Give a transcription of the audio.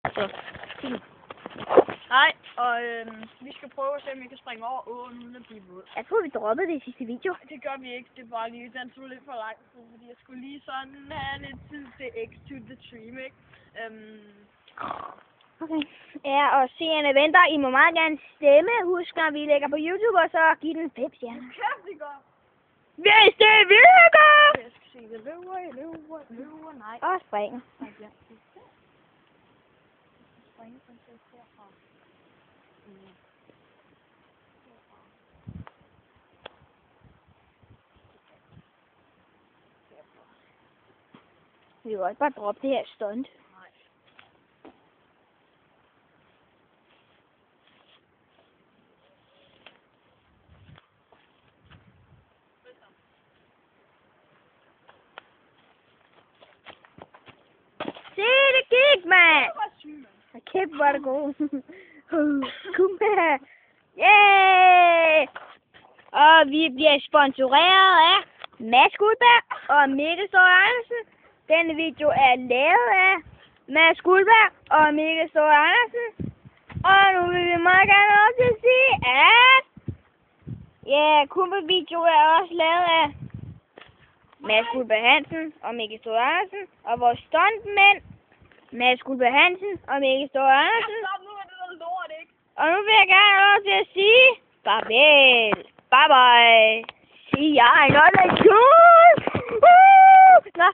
Så, fint. Nej, og vi skal prøve at se, om vi kan springe over åen uden at blive våd. Jeg tror, vi droppede det i sidste video. Det gør vi ikke, det er bare lige, den tog lidt for lang tid, fordi jeg skulle lige sådan have lidt tid til X to the Dream, ikke? Okay. Ja, og seerne venter. I må meget gerne stemme. Husk, når vi lægger på YouTube, og så give den 5 stjerner. Kæft, det gør! Hvis det virker! Jeg skal se, det løber, nej. Og springe. Nej, ja. Springe prinsesse herfra. Vi kan også bare droppe det her stunt. Nej. Se, det gik, mand! Det var sygt, mand. Kæft, hvor er det god. Kom her. Yay! Og vi bliver sponsoreret af Mads Guldberg og Mikkel Storm Andersen. Denne video er lavet af Mads Guldberg og Mikkel Storm Andersen. Og nu vil vi meget gerne også sige, at Kumpe-video er også lavet af Mads Guldberg Hansen og Mikkel Storm Andersen. Og vores stuntmænd, Mads Guldberg Hansen og Mikkel Storm Andersen. Stop nu med det der lort, ikke? Og nu vil jeg gerne have lov til at sige, farvel, bye bye, see ya, I got a cool. Nå.